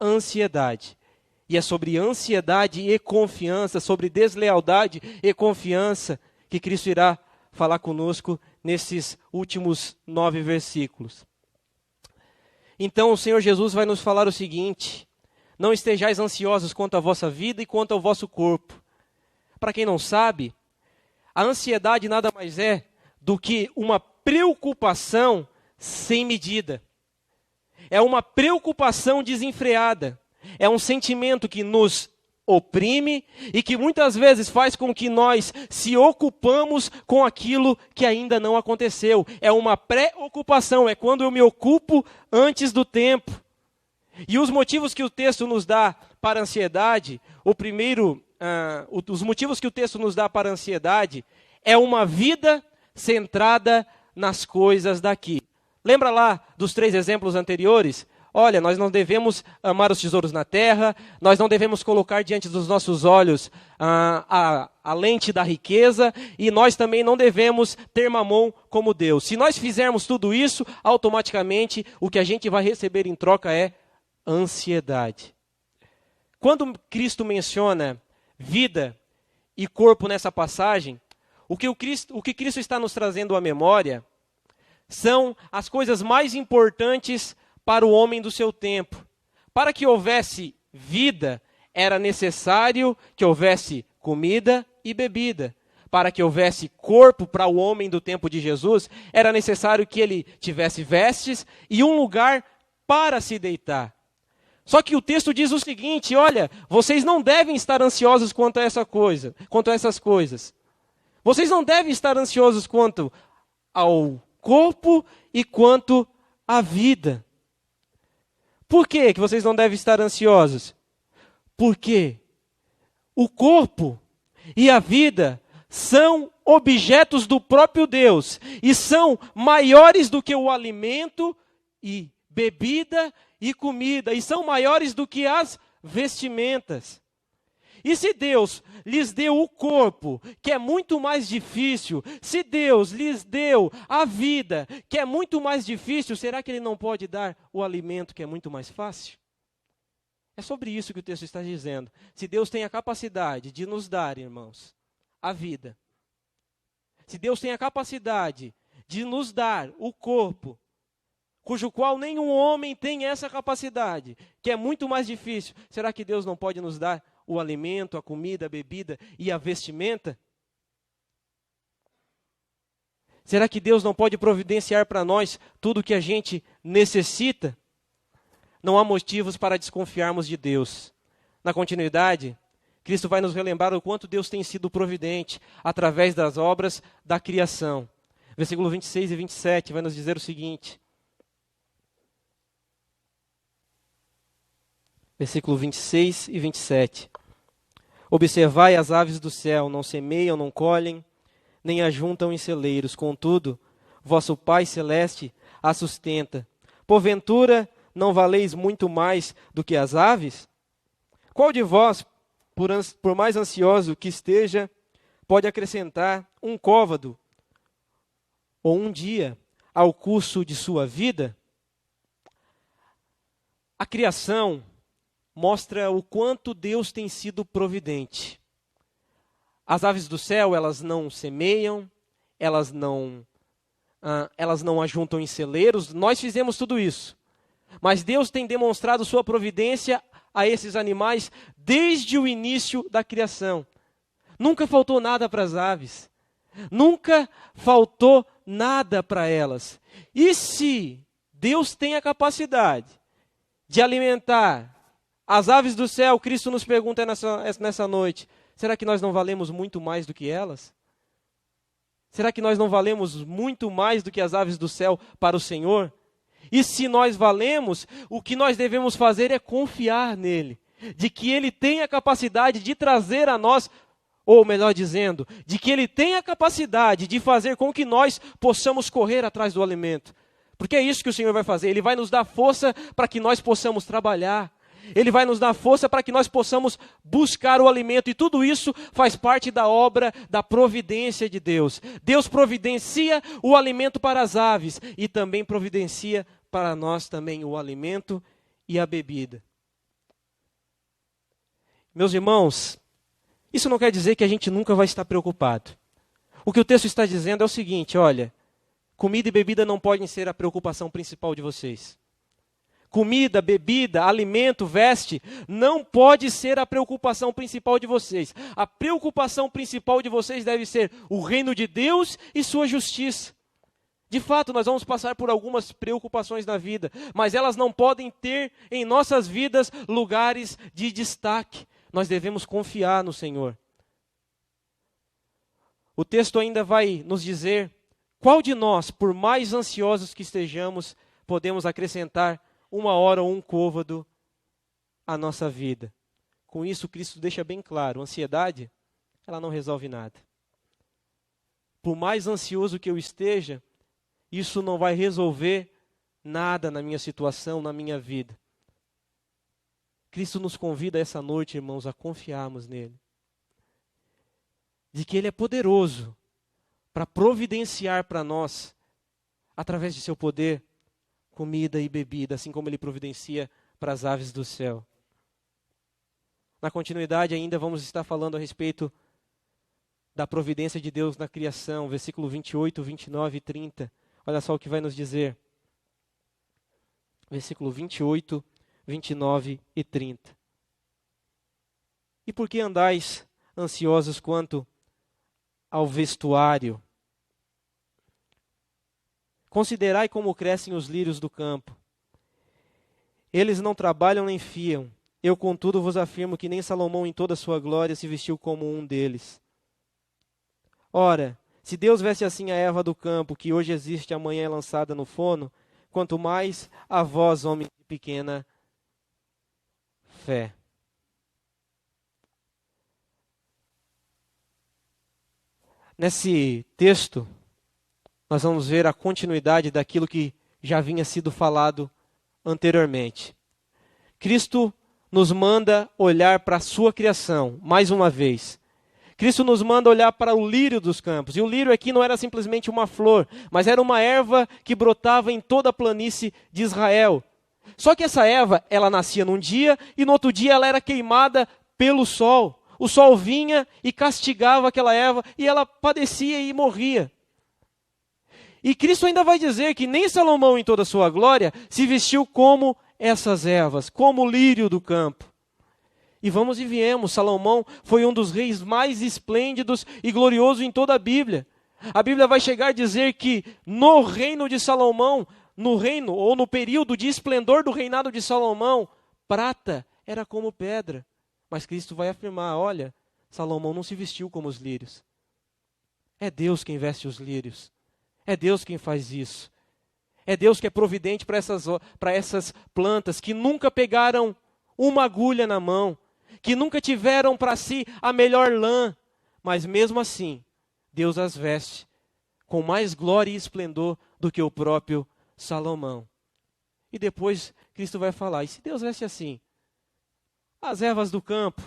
ansiedade. E é sobre ansiedade e confiança, sobre deslealdade e confiança, que Cristo irá falar conosco nesses últimos 9 versículos. Então o Senhor Jesus vai nos falar o seguinte: não estejais ansiosos quanto à vossa vida e quanto ao vosso corpo. Para quem não sabe, a ansiedade nada mais é do que uma preocupação sem medida. É uma preocupação desenfreada. É um sentimento que nos oprime e que muitas vezes faz com que nós se ocupamos com aquilo que ainda não aconteceu. É uma preocupação, é quando eu me ocupo antes do tempo. E os motivos que o texto nos dá para a ansiedade, os motivos que o texto nos dá para a ansiedade é uma vida centrada nas coisas daqui. Lembra lá dos 3 exemplos anteriores? Olha, nós não devemos amar os tesouros na terra, nós não devemos colocar diante dos nossos olhos a lente da riqueza, e nós também não devemos ter mamon como Deus. Se nós fizermos tudo isso, automaticamente o que a gente vai receber em troca é ansiedade. Quando Cristo menciona vida e corpo nessa passagem, o que Cristo está nos trazendo à memória são as coisas mais importantes para o homem do seu tempo. Para que houvesse vida, era necessário que houvesse comida e bebida. Para que houvesse corpo para o homem do tempo de Jesus, era necessário que ele tivesse vestes e um lugar para se deitar. Só que o texto diz o seguinte: olha, vocês não devem estar ansiosos quanto a essas coisas. Vocês não devem estar ansiosos quanto ao corpo e quanto à vida. Por que vocês não devem estar ansiosos? Porque o corpo e a vida são objetos do próprio Deus e são maiores do que o alimento e bebida e comida, e são maiores do que as vestimentas. E se Deus lhes deu o corpo, que é muito mais difícil, se Deus lhes deu a vida, que é muito mais difícil, será que Ele não pode dar o alimento, que é muito mais fácil? É sobre isso que o texto está dizendo. Se Deus tem a capacidade de nos dar, irmãos, a vida, se Deus tem a capacidade de nos dar o corpo, cujo qual nenhum homem tem essa capacidade, que é muito mais difícil, será que Deus não pode nos dar o alimento, a comida, a bebida e a vestimenta? Será que Deus não pode providenciar para nós tudo o que a gente necessita? Não há motivos para desconfiarmos de Deus. Na continuidade, Cristo vai nos relembrar o quanto Deus tem sido providente através das obras da criação. Versículo 26 e 27 vai nos dizer o seguinte. Versículo 26 e 27. Observai as aves do céu, não semeiam, não colhem, nem ajuntam em celeiros. Contudo, vosso Pai Celeste as sustenta. Porventura, não valeis muito mais do que as aves? Qual de vós, por mais ansioso que esteja, pode acrescentar um côvado ou um dia ao curso de sua vida? A criação mostra o quanto Deus tem sido providente. As aves do céu, elas não semeiam, elas não ajuntam em celeiros, nós fizemos tudo isso. Mas Deus tem demonstrado sua providência a esses animais desde o início da criação. Nunca faltou nada para as aves. Nunca faltou nada para elas. E se Deus tem a capacidade de alimentar as aves do céu, Cristo nos pergunta nessa noite, será que nós não valemos muito mais do que elas? Será que nós não valemos muito mais do que as aves do céu para o Senhor? E se nós valemos, o que nós devemos fazer é confiar nele, de que ele tem a capacidade de trazer a nós, ou melhor dizendo, de que ele tem a capacidade de fazer com que nós possamos correr atrás do alimento. Porque é isso que o Senhor vai fazer, ele vai nos dar força para que nós possamos trabalhar. Ele vai nos dar força para que nós possamos buscar o alimento. E tudo isso faz parte da obra da providência de Deus. Deus providencia o alimento para as aves e também providencia para nós também o alimento e a bebida. Meus irmãos, isso não quer dizer que a gente nunca vai estar preocupado. O que o texto está dizendo é o seguinte, olha, comida e bebida não podem ser a preocupação principal de vocês. Comida, bebida, alimento, veste, não pode ser a preocupação principal de vocês. A preocupação principal de vocês deve ser o reino de Deus e sua justiça. De fato, nós vamos passar por algumas preocupações na vida, mas elas não podem ter em nossas vidas lugares de destaque. Nós devemos confiar no Senhor. O texto ainda vai nos dizer qual de nós, por mais ansiosos que estejamos, podemos acrescentar 1 hora ou um côvado à nossa vida. Com isso, Cristo deixa bem claro, a ansiedade, ela não resolve nada. Por mais ansioso que eu esteja, isso não vai resolver nada na minha situação, na minha vida. Cristo nos convida essa noite, irmãos, a confiarmos nele. De que ele é poderoso para providenciar para nós, através de seu poder, comida e bebida, assim como ele providencia para as aves do céu. Na continuidade ainda vamos estar falando a respeito da providência de Deus na criação, versículo 28, 29 e 30. Olha só o que vai nos dizer. Versículo 28, 29 e 30. E por que andais ansiosos quanto ao vestuário? Considerai como crescem os lírios do campo. Eles não trabalham nem fiam. Eu, contudo, vos afirmo que nem Salomão em toda a sua glória se vestiu como um deles. Ora, se Deus veste assim a erva do campo, que hoje existe e amanhã é lançada no forno, quanto mais a vós, homens de pequena fé. Nesse texto, nós vamos ver a continuidade daquilo que já vinha sido falado anteriormente. Cristo nos manda olhar para a sua criação, mais uma vez. Cristo nos manda olhar para o lírio dos campos. E o lírio aqui não era simplesmente uma flor, mas era uma erva que brotava em toda a planície de Israel. Só que essa erva, ela nascia num dia e no outro dia ela era queimada pelo sol. O sol vinha e castigava aquela erva e ela padecia e morria. E Cristo ainda vai dizer que nem Salomão em toda a sua glória se vestiu como essas ervas, como o lírio do campo. E vamos e viemos, Salomão foi um dos reis mais esplêndidos e gloriosos em toda a Bíblia. A Bíblia vai chegar a dizer que no reino de Salomão, no reino ou no período de esplendor do reinado de Salomão, prata era como pedra. Mas Cristo vai afirmar, olha, Salomão não se vestiu como os lírios. É Deus quem veste os lírios. É Deus quem faz isso. É Deus que é providente para essas plantas que nunca pegaram uma agulha na mão, que nunca tiveram para si a melhor lã, mas mesmo assim, Deus as veste com mais glória e esplendor do que o próprio Salomão. E depois Cristo vai falar, e se Deus veste assim, as ervas do campo,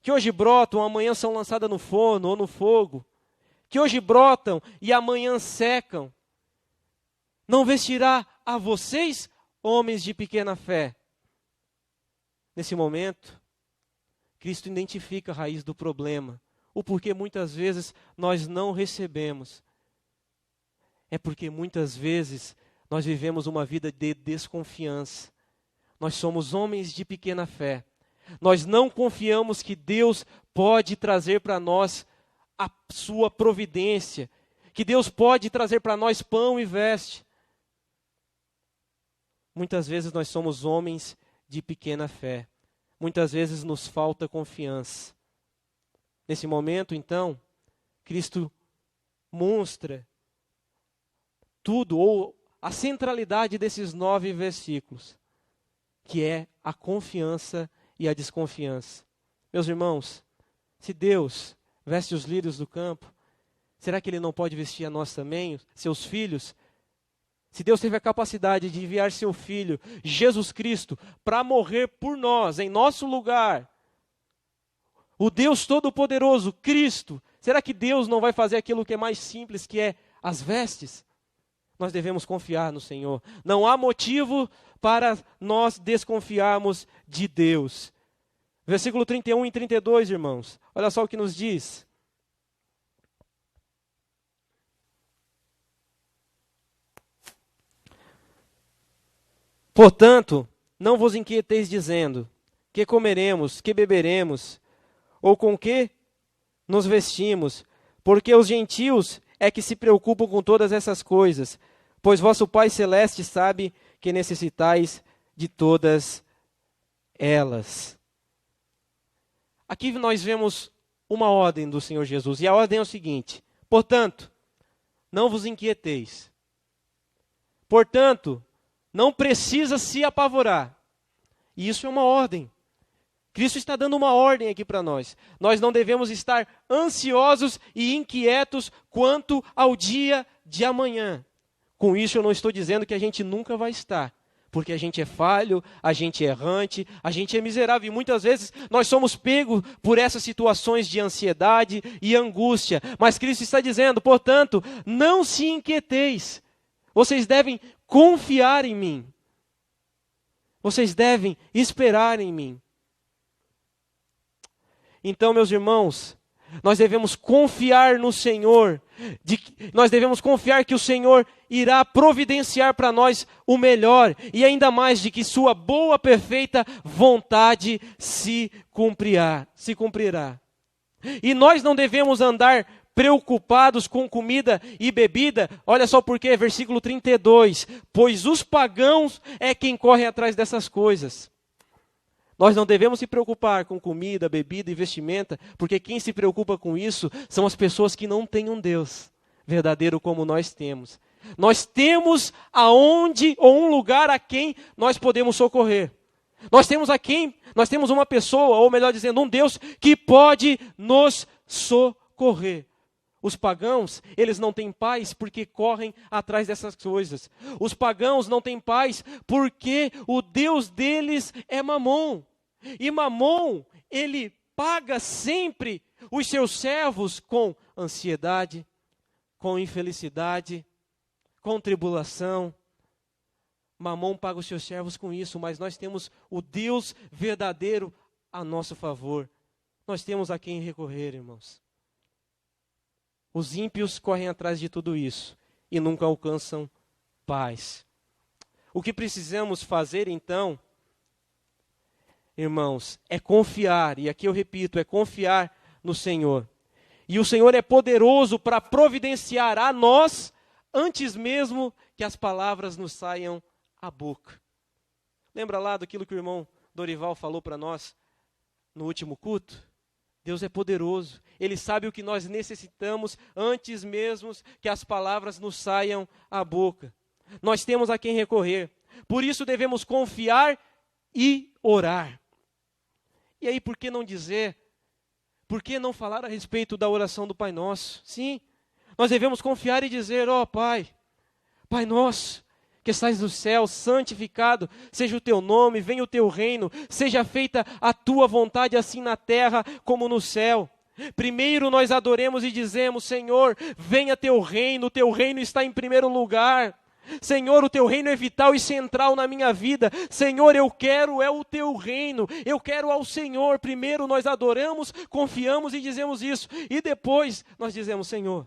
que hoje brotam, amanhã são lançadas no forno ou no fogo, que hoje brotam e amanhã secam, não vestirá a vocês, homens de pequena fé? Nesse momento, Cristo identifica a raiz do problema, o porquê muitas vezes nós não recebemos. É porque muitas vezes nós vivemos uma vida de desconfiança. Nós somos homens de pequena fé. Nós não confiamos que Deus pode trazer para nós a sua providência, que Deus pode trazer para nós pão e veste. Muitas vezes nós somos homens de pequena fé. Muitas vezes nos falta confiança. Nesse momento, então, Cristo mostra tudo, ou a centralidade desses 9 versículos, que é a confiança e a desconfiança. Meus irmãos, se Deus veste os lírios do campo, será que Ele não pode vestir a nós também, seus filhos? Se Deus teve a capacidade de enviar seu Filho, Jesus Cristo, para morrer por nós, em nosso lugar, o Deus Todo-Poderoso, Cristo, será que Deus não vai fazer aquilo que é mais simples, que é as vestes? Nós devemos confiar no Senhor. Não há motivo para nós desconfiarmos de Deus. Versículo 31 e 32, irmãos. Olha só o que nos diz. Portanto, não vos inquieteis dizendo, que comeremos, que beberemos, ou com que nos vestimos, porque os gentios é que se preocupam com todas essas coisas, pois vosso Pai Celeste sabe que necessitais de todas elas. Aqui nós vemos uma ordem do Senhor Jesus, e a ordem é o seguinte: portanto, não vos inquieteis. Portanto, não precisa se apavorar. E isso é uma ordem. Cristo está dando uma ordem aqui para nós. Nós não devemos estar ansiosos e inquietos quanto ao dia de amanhã. Com isso eu não estou dizendo que a gente nunca vai estar, porque a gente é falho, a gente é errante, a gente é miserável. E muitas vezes nós somos pegos por essas situações de ansiedade e angústia. Mas Cristo está dizendo, portanto, não se inquieteis. Vocês devem confiar em mim. Vocês devem esperar em mim. Então, meus irmãos, nós devemos confiar no Senhor. Nós devemos confiar que o Senhor irá providenciar para nós o melhor. E ainda mais de que sua boa, perfeita vontade se cumprirá. E nós não devemos andar preocupados com comida e bebida. Olha só por quê, versículo 32. Pois os pagãos é quem corre atrás dessas coisas. Nós não devemos se preocupar com comida, bebida e vestimenta, porque quem se preocupa com isso são as pessoas que não têm um Deus verdadeiro como nós temos. Nós temos aonde ou um lugar a quem nós podemos socorrer. Nós temos uma pessoa, ou melhor dizendo, um Deus que pode nos socorrer. Os pagãos, eles não têm paz porque correm atrás dessas coisas. Os pagãos não têm paz porque o Deus deles é Mamom. E Mamom, ele paga sempre os seus servos com ansiedade, com infelicidade, com tribulação. Mamom paga os seus servos com isso, mas nós temos o Deus verdadeiro a nosso favor. Nós temos a quem recorrer, irmãos. Os ímpios correm atrás de tudo isso e nunca alcançam paz. O que precisamos fazer, então, irmãos, é confiar, e aqui eu repito, é confiar no Senhor. E o Senhor é poderoso para providenciar a nós, antes mesmo que as palavras nos saiam à boca. Lembra lá daquilo que o irmão Dorival falou para nós no último culto? Deus é poderoso, Ele sabe o que nós necessitamos antes mesmo que as palavras nos saiam à boca. Nós temos a quem recorrer, por isso devemos confiar e orar. E aí, por que não dizer, por que não falar a respeito da oração do Pai Nosso? Sim, nós devemos confiar e dizer, ó Pai, Pai Nosso, que que estais no céu, santificado seja o teu nome, venha o teu reino, seja feita a tua vontade, assim na terra como no céu. Primeiro nós adoremos e dizemos: Senhor, venha teu reino, o teu reino está em primeiro lugar. Senhor, o teu reino é vital e central na minha vida. Senhor, eu quero o teu reino, eu quero ao Senhor. Primeiro nós adoramos, confiamos e dizemos isso. E depois nós dizemos: Senhor,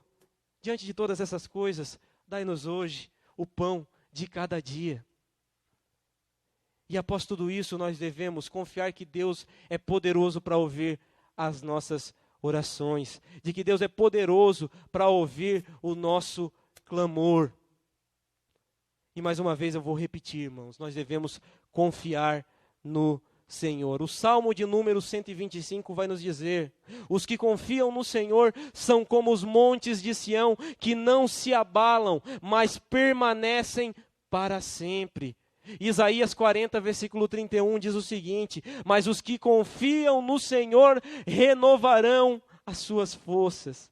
diante de todas essas coisas, dai-nos hoje o pão de cada dia. E após tudo isso, nós devemos confiar que Deus é poderoso para ouvir as nossas orações, de que Deus é poderoso para ouvir o nosso clamor. E mais uma vez eu vou repetir, irmãos, nós devemos confiar no Senhor. O Salmo de número 125 vai nos dizer: os que confiam no Senhor são como os montes de Sião, que não se abalam, mas permanecem para sempre. Isaías 40, versículo 31 diz o seguinte: mas os que confiam no Senhor renovarão as suas forças.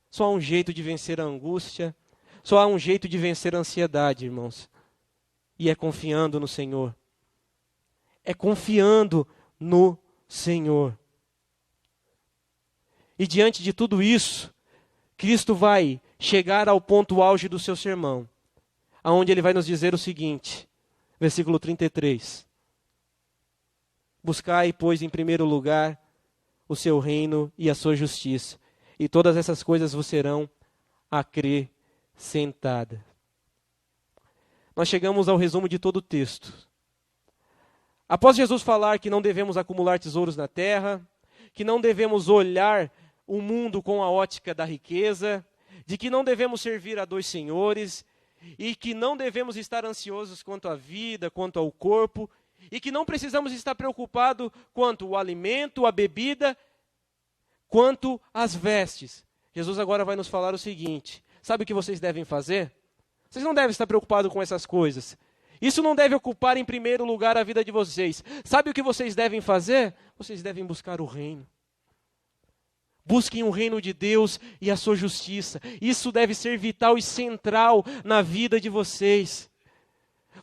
Só há um jeito de vencer a angústia, só há um jeito de vencer a ansiedade, irmãos. E é confiando no Senhor. É confiando no Senhor. E diante de tudo isso, Cristo vai chegar ao ponto auge do seu sermão, aonde ele vai nos dizer o seguinte, versículo 33. Buscai, pois, em primeiro lugar o seu reino e a sua justiça, e todas essas coisas vos serão acrescentadas. Nós chegamos ao resumo de todo o texto. Após Jesus falar que não devemos acumular tesouros na terra, que não devemos olhar o mundo com a ótica da riqueza, de que não devemos servir a dois senhores, e que não devemos estar ansiosos quanto à vida, quanto ao corpo, e que não precisamos estar preocupados quanto ao alimento, à bebida, quanto às vestes. Jesus agora vai nos falar o seguinte: sabe o que vocês devem fazer? Vocês não devem estar preocupados com essas coisas. Isso não deve ocupar em primeiro lugar a vida de vocês. Sabe o que vocês devem fazer? Vocês devem buscar o reino. Busquem o reino de Deus e a sua justiça. Isso deve ser vital e central na vida de vocês.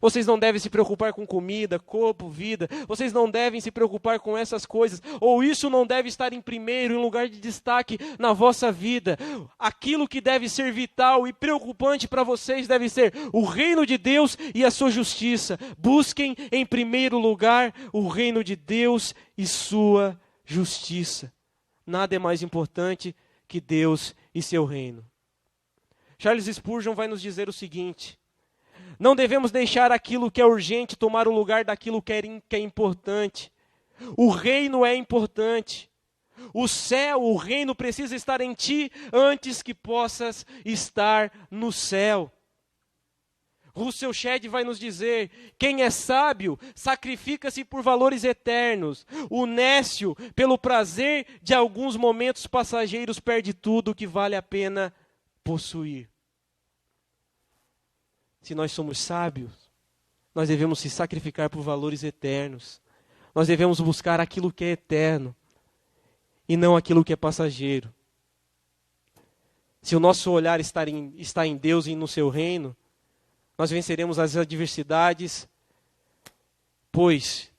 Vocês não devem se preocupar com comida, corpo, vida. Vocês não devem se preocupar com essas coisas. Ou isso não deve estar em primeiro, em lugar de destaque na vossa vida. Aquilo que deve ser vital e preocupante para vocês deve ser o reino de Deus e a sua justiça. Busquem em primeiro lugar o reino de Deus e sua justiça. Nada é mais importante que Deus e seu reino. Charles Spurgeon vai nos dizer o seguinte: não devemos deixar aquilo que é urgente tomar o lugar daquilo que é importante. O reino é importante. O céu, o reino precisa estar em ti antes que possas estar no céu. Russell Shedd vai nos dizer: quem é sábio sacrifica-se por valores eternos. O nécio, pelo prazer de alguns momentos passageiros, perde tudo o que vale a pena possuir. Se nós somos sábios, nós devemos se sacrificar por valores eternos. Nós devemos buscar aquilo que é eterno e não aquilo que é passageiro. Se o nosso olhar está em Deus e no seu reino, nós venceremos as adversidades, pois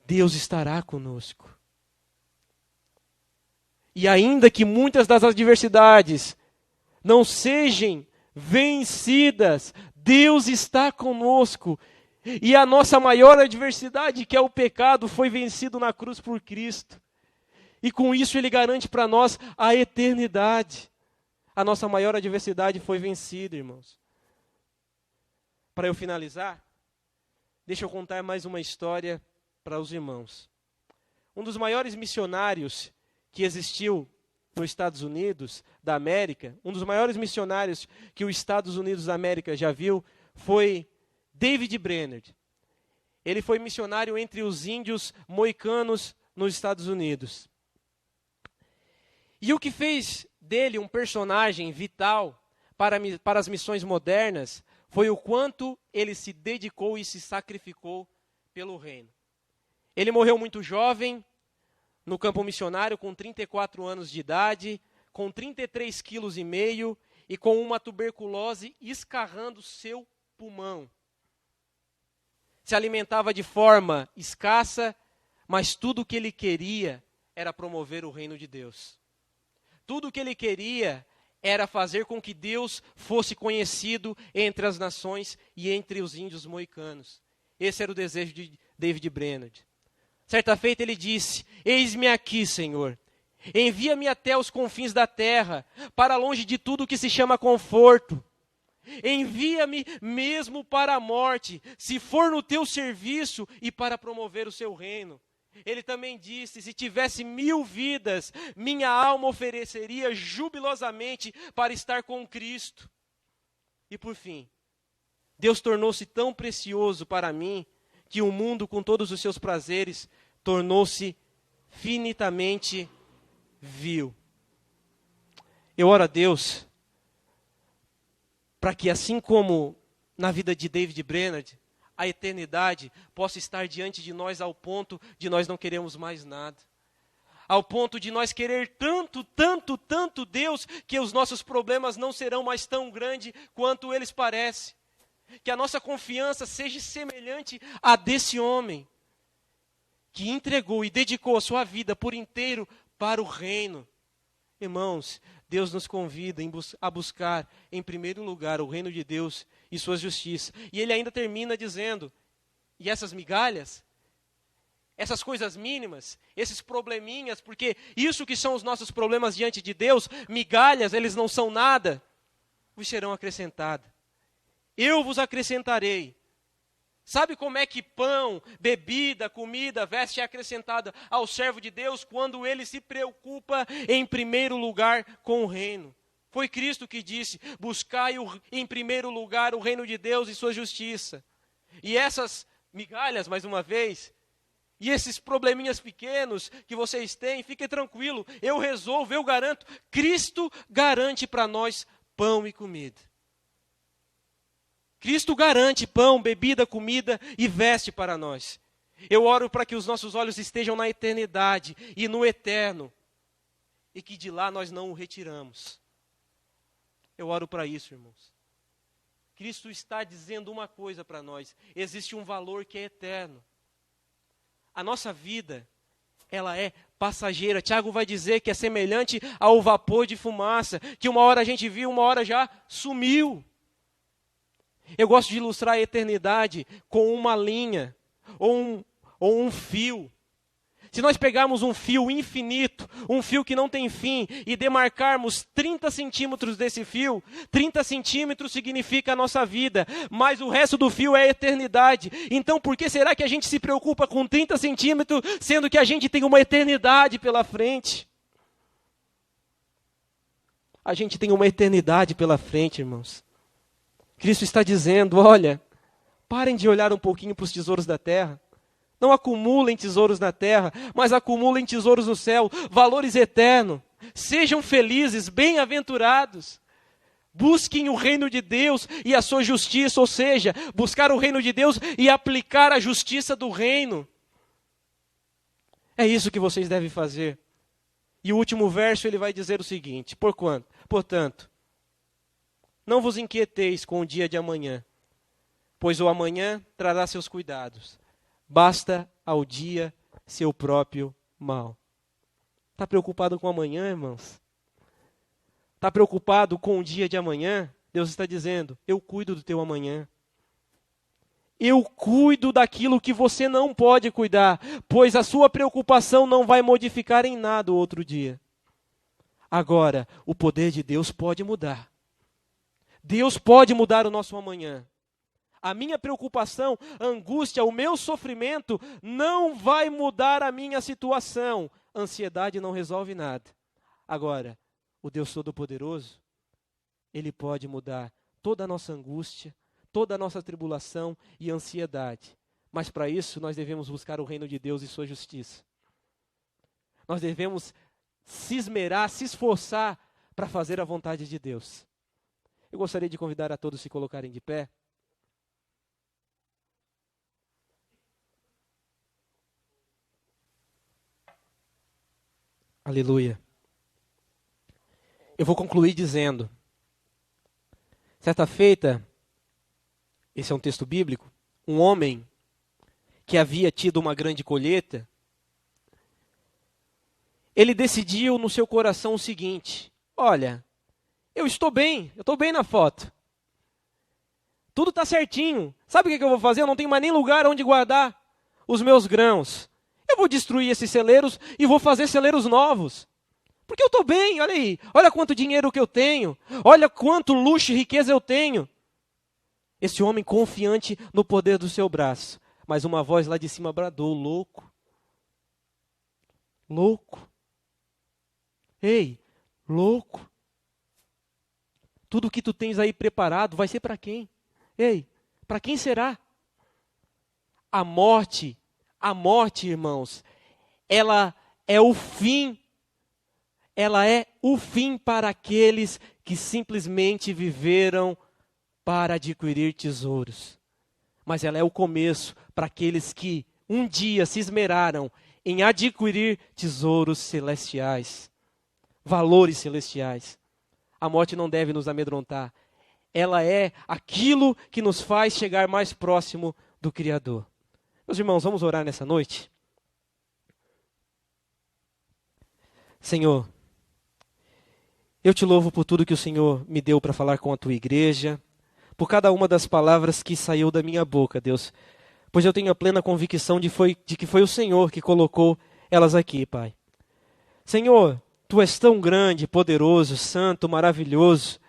Deus estará conosco. E ainda que muitas das adversidades não sejam vencidas, Deus está conosco. E a nossa maior adversidade, que é o pecado, foi vencido na cruz por Cristo. E com isso Ele garante para nós a eternidade. A nossa maior adversidade foi vencida, irmãos. Para eu finalizar, deixa eu contar mais uma história para os irmãos. Um dos maiores missionários que existiu nos Estados Unidos da América, um dos maiores missionários que os Estados Unidos da América já viu, foi David Brainerd. Ele foi missionário entre os índios moicanos nos Estados Unidos. E o que fez dele um personagem vital para as missões modernas foi o quanto ele se dedicou e se sacrificou pelo reino. Ele morreu muito jovem, no campo missionário, com 34 anos de idade, com 33,5 quilos, e com uma tuberculose escarrando seu pulmão. Se alimentava de forma escassa, mas tudo o que ele queria era promover o reino de Deus. Tudo o que ele queria era fazer com que Deus fosse conhecido entre as nações e entre os índios moicanos. Esse era o desejo de David Brainerd. Certa feita ele disse: eis-me aqui, Senhor. Envia-me até os confins da terra, para longe de tudo que se chama conforto. Envia-me mesmo para a morte, se for no teu serviço e para promover o seu reino. Ele também disse: se tivesse 1000 vidas, minha alma ofereceria jubilosamente para estar com Cristo. E por fim, Deus tornou-se tão precioso para mim, que o mundo com todos os seus prazeres tornou-se finitamente vil. Eu oro a Deus para que, assim como na vida de David Brainerd, a eternidade possa estar diante de nós ao ponto de nós não queremos mais nada. Ao ponto de nós querer tanto, tanto, tanto Deus, que os nossos problemas não serão mais tão grandes quanto eles parecem. Que a nossa confiança seja semelhante à desse homem, que entregou e dedicou a sua vida por inteiro para o reino. Irmãos, Deus nos convida a buscar, em primeiro lugar, o reino de Deus e sua justiça. E ele ainda termina dizendo: e essas migalhas, essas coisas mínimas, esses probleminhas, porque isso que são os nossos problemas diante de Deus, migalhas, eles não são nada, vos serão acrescentadas. Eu vos acrescentarei. Sabe como é que pão, bebida, comida, veste é acrescentada ao servo de Deus quando ele se preocupa em primeiro lugar com o reino? Foi Cristo que disse: buscai em primeiro lugar o reino de Deus e sua justiça. E essas migalhas, mais uma vez, e esses probleminhas pequenos que vocês têm, fiquem tranquilo, eu resolvo, eu garanto. Cristo garante para nós pão e comida. Cristo garante pão, bebida, comida e veste para nós. Eu oro para que os nossos olhos estejam na eternidade e no eterno, e que de lá nós não o retiramos. Eu oro para isso, irmãos. Cristo está dizendo uma coisa para nós: existe um valor que é eterno. A nossa vida, ela é passageira. Tiago vai dizer que é semelhante ao vapor de fumaça, que uma hora a gente viu, uma hora já sumiu. Eu gosto de ilustrar a eternidade com uma linha ou um fio. Se nós pegarmos um fio infinito, um fio que não tem fim, e demarcarmos 30 centímetros desse fio, 30 centímetros significa a nossa vida, mas o resto do fio é a eternidade. Então por que será que a gente se preocupa com 30 centímetros, sendo que a gente tem uma eternidade pela frente? A gente tem uma eternidade pela frente, irmãos. Cristo está dizendo: olha, parem de olhar um pouquinho para os tesouros da terra. Não acumulem tesouros na terra, mas acumulem tesouros no céu, valores eternos. Sejam felizes, bem-aventurados. Busquem o reino de Deus e a sua justiça, ou seja, buscar o reino de Deus e aplicar a justiça do reino. É isso que vocês devem fazer. E o último verso ele vai dizer o seguinte: portanto, não vos inquieteis com o dia de amanhã, pois o amanhã trará seus cuidados. Basta ao dia seu próprio mal. Está preocupado com amanhã, irmãos? Está preocupado com o dia de amanhã? Deus está dizendo: eu cuido do teu amanhã. Eu cuido daquilo que você não pode cuidar, pois a sua preocupação não vai modificar em nada o outro dia. Agora, o poder de Deus pode mudar. Deus pode mudar o nosso amanhã. A minha preocupação, a angústia, o meu sofrimento não vai mudar a minha situação. A ansiedade não resolve nada. Agora, o Deus Todo-Poderoso, Ele pode mudar toda a nossa angústia, toda a nossa tribulação e ansiedade. Mas para isso nós devemos buscar o reino de Deus e sua justiça. Nós devemos se esmerar, se esforçar para fazer a vontade de Deus. Eu gostaria de convidar a todos a se colocarem de pé. Aleluia. Eu vou concluir dizendo Certa feita, esse é um texto bíblico, um homem que havia tido uma grande colheita, ele decidiu no seu coração o seguinte: olha, eu estou bem na foto. Tudo está certinho. Sabe o que eu vou fazer? Eu não tenho mais nem lugar onde guardar os meus grãos. Eu vou destruir esses celeiros e vou fazer celeiros novos. Porque eu estou bem, olha aí. Olha quanto dinheiro que eu tenho. Olha quanto luxo e riqueza eu tenho. Esse homem confiante no poder do seu braço. Mas uma voz lá de cima bradou: louco. Louco. Ei, louco. Tudo que tu tens aí preparado vai ser para quem? Ei, para quem será? A morte, irmãos, ela é o fim. Ela é o fim para aqueles que simplesmente viveram para adquirir tesouros. Mas ela é o começo para aqueles que um dia se esmeraram em adquirir tesouros celestiais, valores celestiais. A morte não deve nos amedrontar. Ela é aquilo que nos faz chegar mais próximo do Criador. Meus irmãos, vamos orar nessa noite? Senhor, eu te louvo por tudo que o Senhor me deu para falar com a tua igreja, por cada uma das palavras que saiu da minha boca, Deus, pois eu tenho a plena convicção de que foi o Senhor que colocou elas aqui, Pai. Senhor, tu és tão grande, poderoso, santo, maravilhoso.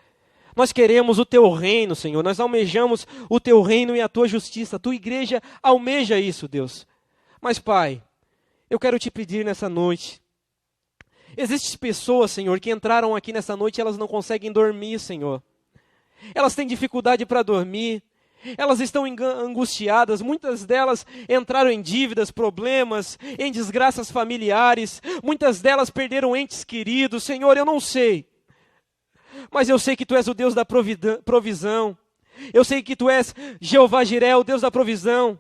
Nós queremos o teu reino, Senhor. Nós almejamos o teu reino e a tua justiça. A tua igreja almeja isso, Deus. Mas, Pai, eu quero te pedir nessa noite. Existem pessoas, Senhor, que entraram aqui nessa noite e elas não conseguem dormir, Senhor. Elas têm dificuldade para dormir. Elas estão angustiadas, muitas delas entraram em dívidas, problemas, em desgraças familiares, muitas delas perderam entes queridos. Senhor, eu não sei, mas eu sei que Tu és o Deus da provisão. Eu sei que Tu és Jeová Jiré, o Deus da provisão.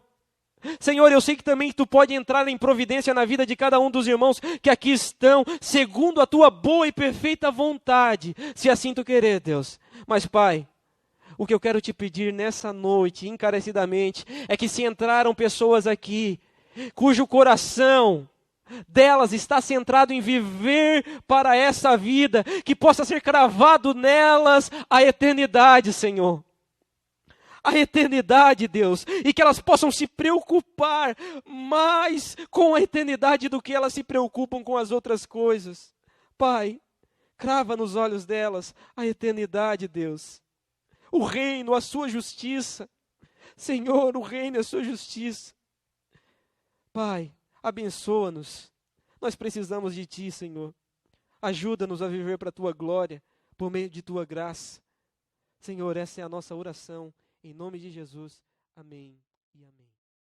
Senhor, eu sei que também Tu pode entrar em providência na vida de cada um dos irmãos que aqui estão, segundo a Tua boa e perfeita vontade, se assim Tu querer, Deus. Mas, Pai, o que eu quero te pedir nessa noite, encarecidamente, é que se entraram pessoas aqui, cujo coração delas está centrado em viver para essa vida, que possa ser cravado nelas a eternidade, Senhor. A eternidade, Deus, e que elas possam se preocupar mais com a eternidade do que elas se preocupam com as outras coisas. Pai, crava nos olhos delas a eternidade, Deus. O reino, a sua justiça. Senhor, o reino e a sua justiça. Pai, abençoa-nos. Nós precisamos de Ti, Senhor. Ajuda-nos a viver para a Tua glória, por meio de Tua graça. Senhor, essa é a nossa oração. Em nome de Jesus. Amém e amém.